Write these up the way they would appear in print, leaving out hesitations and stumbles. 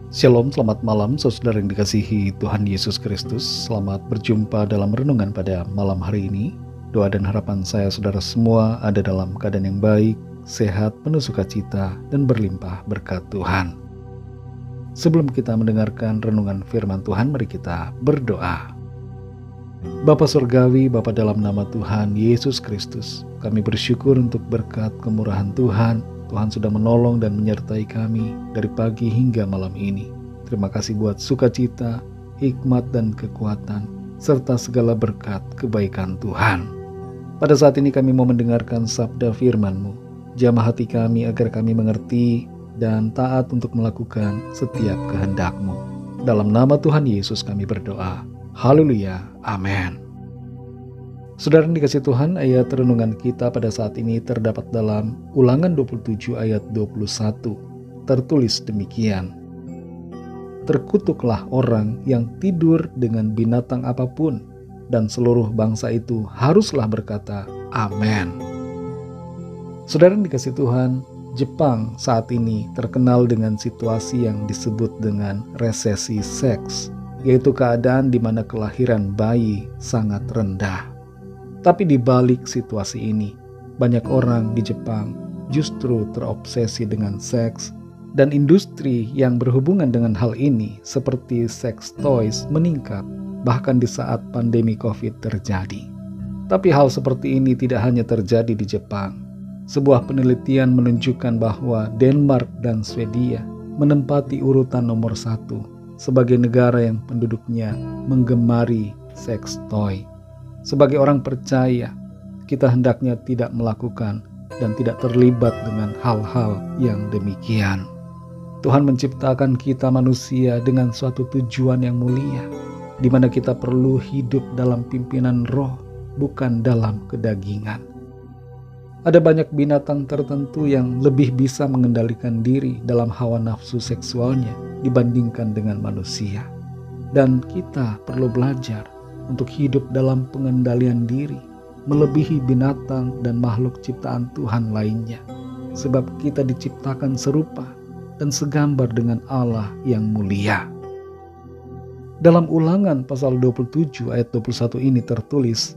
Shalom, selamat malam saudara yang dikasihi Tuhan Yesus Kristus. Selamat berjumpa dalam renungan pada malam hari ini. Doa dan harapan saya saudara semua ada dalam keadaan yang baik, sehat, penuh sukacita, dan berlimpah berkat Tuhan. Sebelum kita mendengarkan renungan firman Tuhan, mari kita berdoa. Bapa Surgawi, Bapa dalam nama Tuhan Yesus Kristus, kami bersyukur untuk berkat kemurahan Tuhan. Tuhan sudah menolong dan menyertai kami dari pagi hingga malam ini. Terima kasih buat sukacita, hikmat dan kekuatan, serta segala berkat kebaikan Tuhan. Pada saat ini kami mau mendengarkan sabda firman-Mu. Jamah hati kami agar kami mengerti dan taat untuk melakukan setiap kehendak-Mu. Dalam nama Tuhan Yesus kami berdoa. Haleluya. Amin. Saudara yang dikasih Tuhan, ayat renungan kita pada saat ini terdapat dalam Ulangan 27 ayat 21. Tertulis demikian. Terkutuklah orang yang tidur dengan binatang apapun, dan seluruh bangsa itu haruslah berkata, Amin. Saudara yang dikasih Tuhan, Jepang saat ini terkenal dengan situasi yang disebut dengan resesi seks, yaitu keadaan di mana kelahiran bayi sangat rendah. Tapi di balik situasi ini, banyak orang di Jepang justru terobsesi dengan seks, dan industri yang berhubungan dengan hal ini seperti sex toys meningkat, bahkan di saat pandemi COVID terjadi. Tapi hal seperti ini tidak hanya terjadi di Jepang. Sebuah penelitian menunjukkan bahwa Denmark dan Swedia menempati urutan nomor 1 sebagai negara yang penduduknya menggemari sex toy. Sebagai orang percaya, kita hendaknya tidak melakukan dan tidak terlibat dengan hal-hal yang demikian. Tuhan menciptakan kita manusia dengan suatu tujuan yang mulia, di mana kita perlu hidup dalam pimpinan roh, bukan dalam kedagingan. Ada banyak binatang tertentu yang lebih bisa mengendalikan diri dalam hawa nafsu seksualnya dibandingkan dengan manusia. Dan kita perlu belajar untuk hidup dalam pengendalian diri, melebihi binatang dan makhluk ciptaan Tuhan lainnya. Sebab kita diciptakan serupa dan segambar dengan Allah yang mulia. Dalam Ulangan pasal 27 ayat 21 ini tertulis,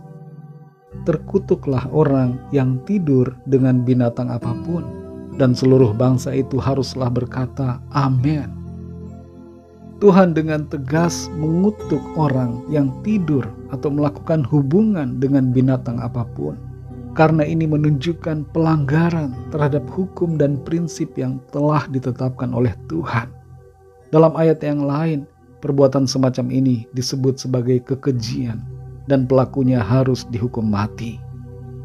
terkutuklah orang yang tidur dengan binatang apapun, dan seluruh bangsa itu haruslah berkata, Amin. Tuhan dengan tegas mengutuk orang yang tidur atau melakukan hubungan dengan binatang apapun, karena ini menunjukkan pelanggaran terhadap hukum dan prinsip yang telah ditetapkan oleh Tuhan. Dalam ayat yang lain, perbuatan semacam ini disebut sebagai kekejian dan pelakunya harus dihukum mati.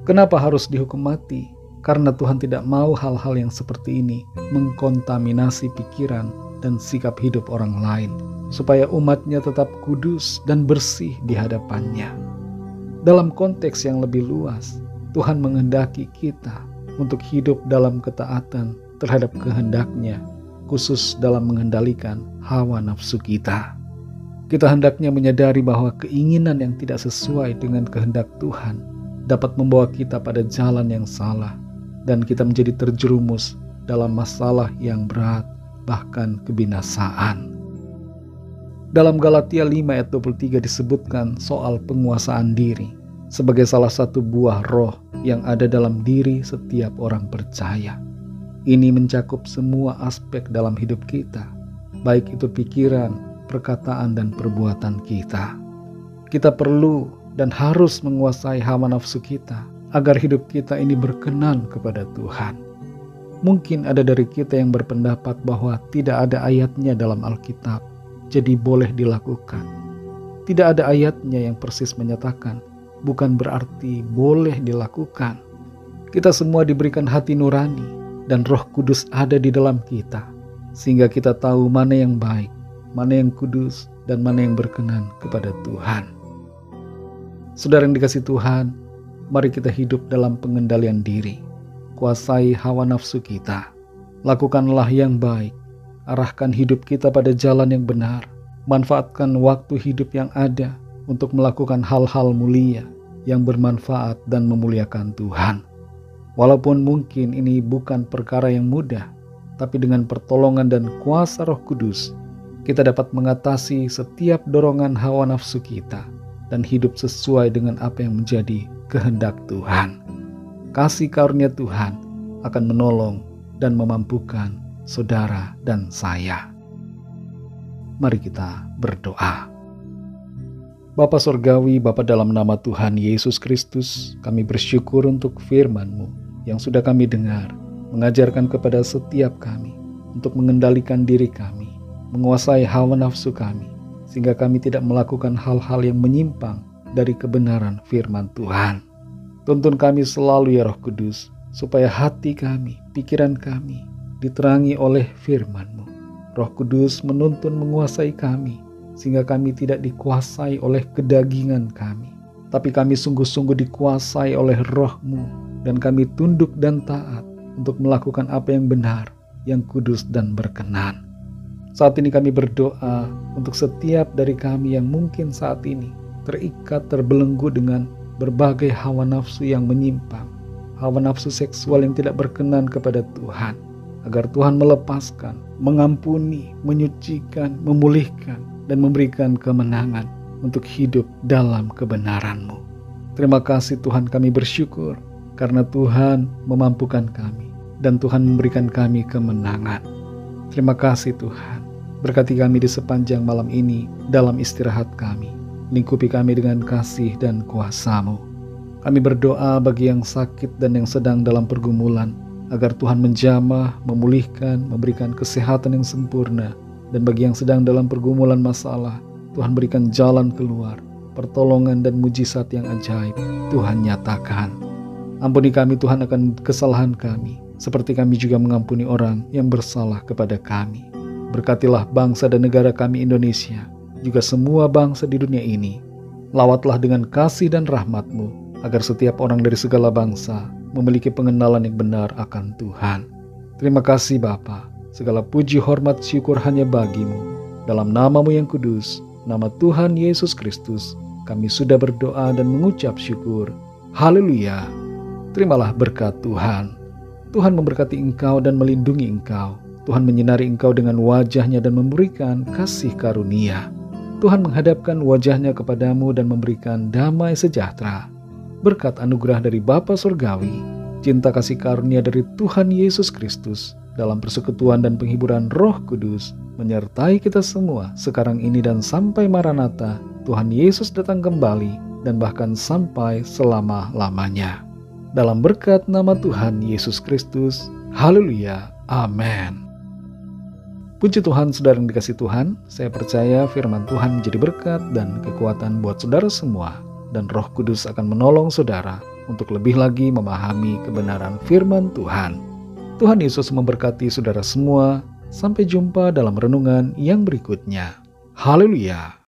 Kenapa harus dihukum mati? Karena Tuhan tidak mau hal-hal yang seperti ini mengkontaminasi pikiran dan sikap hidup orang lain, supaya umatnya tetap kudus dan bersih di hadapannya. Dalam konteks yang lebih luas, Tuhan menghendaki kita untuk hidup dalam ketaatan terhadap kehendak-Nya, khusus dalam mengendalikan hawa nafsu kita. Kita hendaknya menyadari bahwa keinginan yang tidak sesuai dengan kehendak Tuhan dapat membawa kita pada jalan yang salah, dan kita menjadi terjerumus dalam masalah yang berat, bahkan kebinasaan. Dalam Galatia 5 ayat 23 disebutkan soal penguasaan diri sebagai salah satu buah roh yang ada dalam diri setiap orang percaya. Ini mencakup semua aspek dalam hidup kita, baik itu pikiran, perkataan, dan perbuatan kita. Kita perlu dan harus menguasai hawa nafsu kita agar hidup kita ini berkenan kepada Tuhan. Mungkin ada dari kita yang berpendapat bahwa tidak ada ayatnya dalam Alkitab, jadi boleh dilakukan. Tidak ada ayatnya yang persis menyatakan, bukan berarti boleh dilakukan. Kita semua diberikan hati nurani, dan Roh Kudus ada di dalam kita, sehingga kita tahu mana yang baik, mana yang kudus, dan mana yang berkenan kepada Tuhan. Saudara yang dikasih Tuhan, mari kita hidup dalam pengendalian diri. Kuasai hawa nafsu kita. Lakukanlah yang baik. Arahkan hidup kita pada jalan yang benar. Manfaatkan waktu hidup yang ada untuk melakukan hal-hal mulia yang bermanfaat dan memuliakan Tuhan. Walaupun mungkin ini bukan perkara yang mudah, tapi dengan pertolongan dan kuasa Roh Kudus, kita dapat mengatasi setiap dorongan hawa nafsu kita dan hidup sesuai dengan apa yang menjadi kehendak Tuhan. Kasih karunia Tuhan akan menolong dan memampukan saudara dan saya. Mari kita berdoa. Bapa Surgawi, Bapa dalam nama Tuhan Yesus Kristus, kami bersyukur untuk firman-Mu yang sudah kami dengar, mengajarkan kepada setiap kami untuk mengendalikan diri kami, menguasai hawa nafsu kami, sehingga kami tidak melakukan hal-hal yang menyimpang dari kebenaran firman Tuhan. Tuntun kami selalu ya Roh Kudus, supaya hati kami, pikiran kami diterangi oleh firman-Mu. Roh Kudus menuntun menguasai kami, sehingga kami tidak dikuasai oleh kedagingan kami, tapi kami sungguh-sungguh dikuasai oleh Roh-Mu, dan kami tunduk dan taat untuk melakukan apa yang benar, yang kudus dan berkenan. Saat ini kami berdoa untuk setiap dari kami yang mungkin saat ini terikat, terbelenggu dengan berbagai hawa nafsu yang menyimpang, hawa nafsu seksual yang tidak berkenan kepada Tuhan, agar Tuhan melepaskan, mengampuni, menyucikan, memulihkan, dan memberikan kemenangan untuk hidup dalam kebenaran-Mu. Terima kasih Tuhan, kami bersyukur karena Tuhan memampukan kami dan Tuhan memberikan kami kemenangan. Terima kasih Tuhan. Berkati kami di sepanjang malam ini dalam istirahat kami. Lingkupi kami dengan kasih dan kuasa-Mu. Kami berdoa bagi yang sakit dan yang sedang dalam pergumulan, agar Tuhan menjamah, memulihkan, memberikan kesehatan yang sempurna. Dan bagi yang sedang dalam pergumulan masalah, Tuhan berikan jalan keluar, pertolongan dan mujizat yang ajaib Tuhan nyatakan. Ampuni kami Tuhan akan kesalahan kami, seperti kami juga mengampuni orang yang bersalah kepada kami. Berkatilah bangsa dan negara kami Indonesia, juga semua bangsa di dunia ini. Lawatlah dengan kasih dan rahmat-Mu, agar setiap orang dari segala bangsa memiliki pengenalan yang benar akan Tuhan. Terima kasih Bapa, segala puji hormat syukur hanya bagi-Mu. Dalam nama-Mu yang kudus, nama Tuhan Yesus Kristus, kami sudah berdoa dan mengucap syukur. Haleluya. Terimalah berkat Tuhan. Tuhan memberkati engkau dan melindungi engkau. Tuhan menyinari engkau dengan wajah-Nya dan memberikan kasih karunia. Tuhan menghadapkan wajah-Nya kepadamu dan memberikan damai sejahtera. Berkat anugerah dari Bapa Surgawi, cinta kasih karunia dari Tuhan Yesus Kristus, dalam persekutuan dan penghiburan Roh Kudus, menyertai kita semua sekarang ini dan sampai Maranatha, Tuhan Yesus datang kembali, dan bahkan sampai selama-lamanya. Dalam berkat nama Tuhan Yesus Kristus, haleluya, amin. Puji Tuhan, saudara yang dikasih Tuhan, saya percaya firman Tuhan menjadi berkat dan kekuatan buat saudara semua, dan Roh Kudus akan menolong saudara untuk lebih lagi memahami kebenaran firman Tuhan. Tuhan Yesus memberkati saudara semua. Sampai jumpa dalam renungan yang berikutnya. Haleluya.